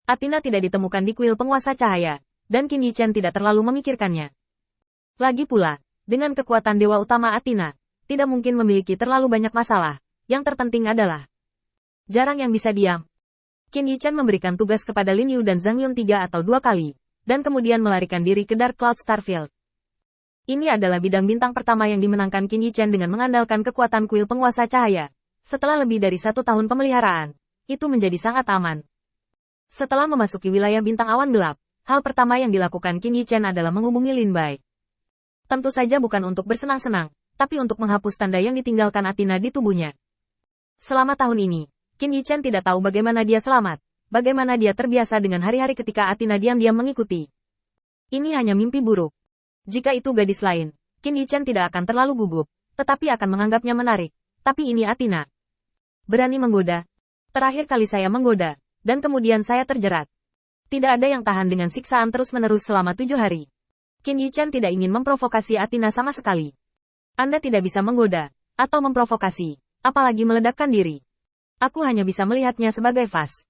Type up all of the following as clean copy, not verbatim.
Athena tidak ditemukan di kuil penguasa cahaya, dan Qin Yichen tidak terlalu memikirkannya. Lagi pula, dengan kekuatan dewa utama Athena, tidak mungkin memiliki terlalu banyak masalah. Yang terpenting adalah jarang yang bisa diam. Qin Yichen memberikan tugas kepada Lin Yu dan Zhang Yun 3 atau 2 kali, dan kemudian melarikan diri ke Dark Cloud Starfield. Ini adalah bidang bintang pertama yang dimenangkan Qin Yichen dengan mengandalkan kekuatan kuil penguasa cahaya. Setelah lebih dari 1 tahun pemeliharaan, itu menjadi sangat aman. Setelah memasuki wilayah bintang awan gelap, hal pertama yang dilakukan Qin Yichen adalah menghubungi Lin Bai. Tentu saja bukan untuk bersenang-senang, tapi untuk menghapus tanda yang ditinggalkan Athena di tubuhnya. Selama tahun ini, Qin Yichen tidak tahu bagaimana dia selamat, bagaimana dia terbiasa dengan hari-hari ketika Athena diam-diam mengikuti. Ini hanya mimpi buruk. Jika itu gadis lain, Qin Yichen tidak akan terlalu gugup, tetapi akan menganggapnya menarik. Tapi ini Athena. Berani menggoda. Terakhir kali saya menggoda, dan kemudian saya terjerat. Tidak ada yang tahan dengan siksaan terus-menerus selama 7 hari. Qin Yichen tidak ingin memprovokasi Athena sama sekali. Anda tidak bisa menggoda, atau memprovokasi, apalagi meledakkan diri. Aku hanya bisa melihatnya sebagai vas.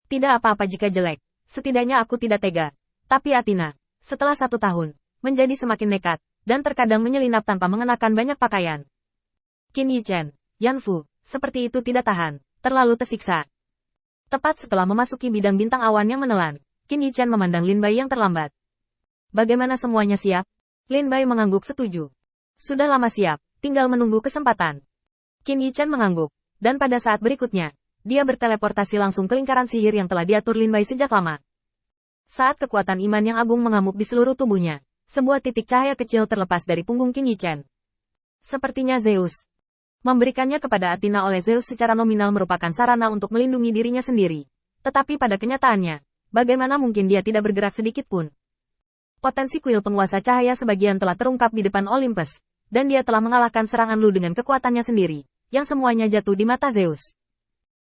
Tidak apa-apa jika jelek, setidaknya aku tidak tega. Tapi Athena, setelah 1 tahun, menjadi semakin nekat, dan terkadang menyelinap tanpa mengenakan banyak pakaian. Qin Yichen, Yan Fu, seperti itu tidak tahan, terlalu tersiksa. Tepat setelah memasuki bidang bintang awan yang menelan, Qin Yichen memandang Lin Bai yang terlambat. Bagaimana semuanya siap? Lin Bai mengangguk setuju. Sudah lama siap, tinggal menunggu kesempatan. Qin Yichen mengangguk. Dan pada saat berikutnya, dia berteleportasi langsung ke lingkaran sihir yang telah diatur Lin Bai sejak lama. Saat kekuatan iman yang agung mengamuk di seluruh tubuhnya, sebuah titik cahaya kecil terlepas dari punggung Qin Yichen. Sepertinya Zeus. Memberikannya kepada Athena oleh Zeus secara nominal merupakan sarana untuk melindungi dirinya sendiri. Tetapi pada kenyataannya, bagaimana mungkin dia tidak bergerak sedikit pun? Potensi kuil penguasa cahaya sebagian telah terungkap di depan Olympus, dan dia telah mengalahkan serangan Lu dengan kekuatannya sendiri, yang semuanya jatuh di mata Zeus.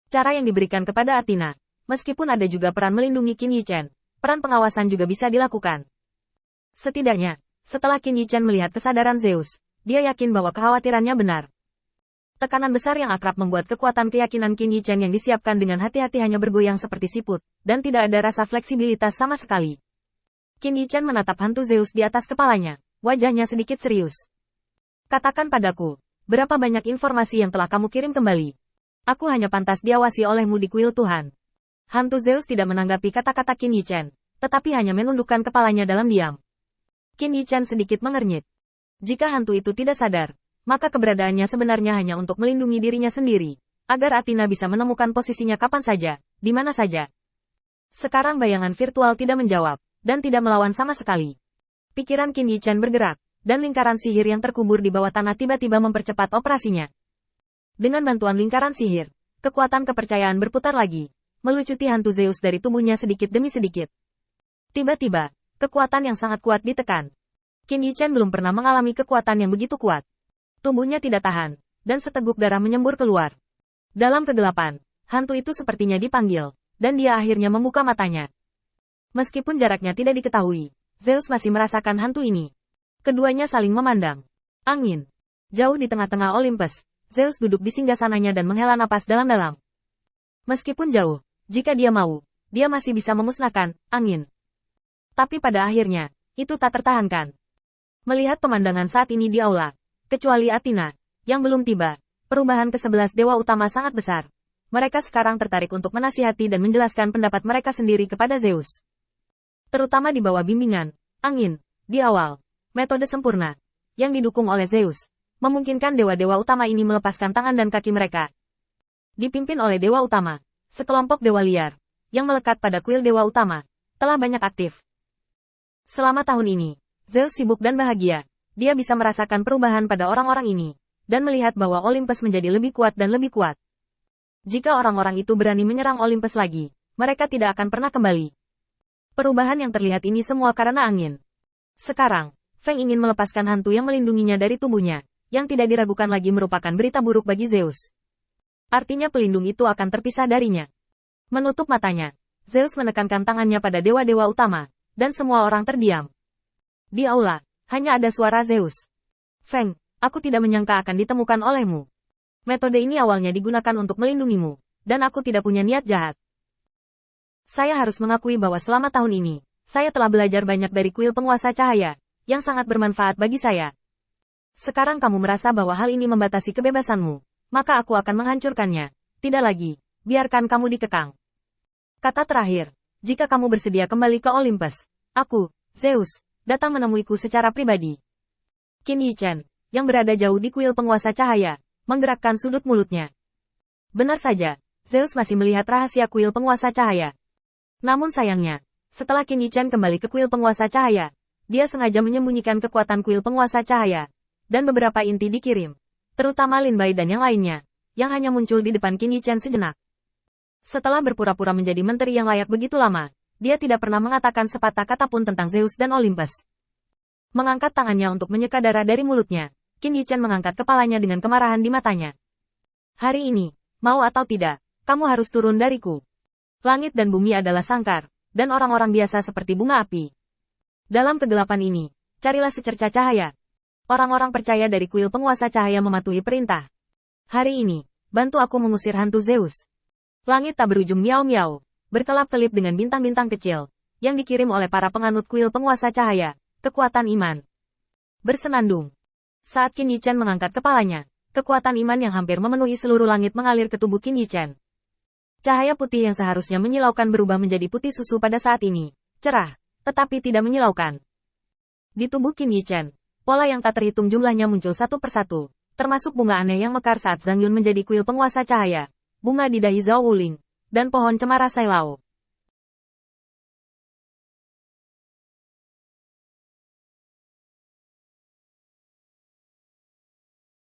Cara yang diberikan kepada Athena, meskipun ada juga peran melindungi Qin Yichen, peran pengawasan juga bisa dilakukan. Setidaknya, setelah Qin Yichen melihat kesadaran Zeus, dia yakin bahwa kekhawatirannya benar. Tekanan besar yang akrab membuat kekuatan keyakinan Qin Yichen yang disiapkan dengan hati-hati hanya bergoyang seperti siput, dan tidak ada rasa fleksibilitas sama sekali. Qin Yichen menatap hantu Zeus di atas kepalanya, wajahnya sedikit serius. Katakan padaku, berapa banyak informasi yang telah kamu kirim kembali? Aku hanya pantas diawasi olehmu di kuil Tuhan. Hantu Zeus tidak menanggapi kata-kata Qin Yichen, tetapi hanya menundukkan kepalanya dalam diam. Qin Yichen sedikit mengernyit. Jika hantu itu tidak sadar, maka keberadaannya sebenarnya hanya untuk melindungi dirinya sendiri, agar Athena bisa menemukan posisinya kapan saja, di mana saja. Sekarang bayangan virtual tidak menjawab, dan tidak melawan sama sekali. Pikiran Qin Yichen bergerak, dan lingkaran sihir yang terkubur di bawah tanah tiba-tiba mempercepat operasinya. Dengan bantuan lingkaran sihir, kekuatan kepercayaan berputar lagi, melucuti hantu Zeus dari tubuhnya sedikit demi sedikit. Tiba-tiba, kekuatan yang sangat kuat ditekan. Qin Yichen belum pernah mengalami kekuatan yang begitu kuat. Tubuhnya tidak tahan, dan seteguk darah menyembur keluar. Dalam kegelapan, hantu itu sepertinya dipanggil, dan dia akhirnya membuka matanya. Meskipun jaraknya tidak diketahui, Zeus masih merasakan hantu ini. Keduanya saling memandang. Angin. Jauh di tengah-tengah Olympus, Zeus duduk di singgasananya dan menghela napas dalam-dalam. Meskipun jauh, jika dia mau, dia masih bisa memusnahkan angin. Tapi pada akhirnya, itu tak tertahankan. Melihat pemandangan saat ini di aula, kecuali Athena, yang belum tiba, perubahan ke-11 dewa utama sangat besar. Mereka sekarang tertarik untuk menasihati dan menjelaskan pendapat mereka sendiri kepada Zeus. Terutama di bawah bimbingan angin, di awal, metode sempurna, yang didukung oleh Zeus, memungkinkan dewa-dewa utama ini melepaskan tangan dan kaki mereka. Dipimpin oleh dewa utama, sekelompok dewa liar, yang melekat pada kuil dewa utama, telah banyak aktif. Selama tahun ini, Zeus sibuk dan bahagia. Dia bisa merasakan perubahan pada orang-orang ini, dan melihat bahwa Olympus menjadi lebih kuat dan lebih kuat. Jika orang-orang itu berani menyerang Olympus lagi, mereka tidak akan pernah kembali. Perubahan yang terlihat ini semua karena angin. Sekarang, Feng ingin melepaskan hantu yang melindunginya dari tubuhnya, yang tidak diragukan lagi merupakan berita buruk bagi Zeus. Artinya pelindung itu akan terpisah darinya. Menutup matanya, Zeus menekankan tangannya pada dewa-dewa utama, dan semua orang terdiam. Di aula, hanya ada suara Zeus. Feng, aku tidak menyangka akan ditemukan olehmu. Metode ini awalnya digunakan untuk melindungimu, dan aku tidak punya niat jahat. Saya harus mengakui bahwa selama tahun ini, saya telah belajar banyak dari kuil penguasa cahaya, yang sangat bermanfaat bagi saya. Sekarang kamu merasa bahwa hal ini membatasi kebebasanmu, maka aku akan menghancurkannya. Tidak lagi, biarkan kamu dikekang. Kata terakhir, jika kamu bersedia kembali ke Olympus, aku, Zeus, datang menemuiku secara pribadi. Qin Yichen, yang berada jauh di kuil penguasa cahaya, menggerakkan sudut mulutnya. Benar saja, Zeus masih melihat rahasia kuil penguasa cahaya. Namun sayangnya, setelah Qin Yichen kembali ke kuil penguasa cahaya, dia sengaja menyembunyikan kekuatan kuil penguasa cahaya, dan beberapa inti dikirim, terutama Lin Bai dan yang lainnya, yang hanya muncul di depan Qin Yichen sejenak. Setelah berpura-pura menjadi menteri yang layak begitu lama, dia tidak pernah mengatakan sepatah kata pun tentang Zeus dan Olympus. Mengangkat tangannya untuk menyeka darah dari mulutnya, Qin Yichen mengangkat kepalanya dengan kemarahan di matanya. Hari ini, mau atau tidak, kamu harus turun dariku. Langit dan bumi adalah sangkar, dan orang-orang biasa seperti bunga api. Dalam kegelapan ini, carilah secercah cahaya. Orang-orang percaya dari kuil penguasa cahaya mematuhi perintah. Hari ini, bantu aku mengusir hantu Zeus. Langit tak berujung miau-miau, berkelap-kelip dengan bintang-bintang kecil, yang dikirim oleh para penganut kuil penguasa cahaya, kekuatan iman. Bersenandung. Saat Qin Yichen mengangkat kepalanya, kekuatan iman yang hampir memenuhi seluruh langit mengalir ke tubuh Qin Yichen. Cahaya putih yang seharusnya menyilaukan berubah menjadi putih susu pada saat ini, cerah, tetapi tidak menyilaukan. Di tubuh Qin Yichen, pola yang tak terhitung jumlahnya muncul satu persatu, termasuk bunga aneh yang mekar saat Zhang Yun menjadi kuil penguasa cahaya, bunga di dahi Zhao Wuling, dan pohon cemara Sai Lao.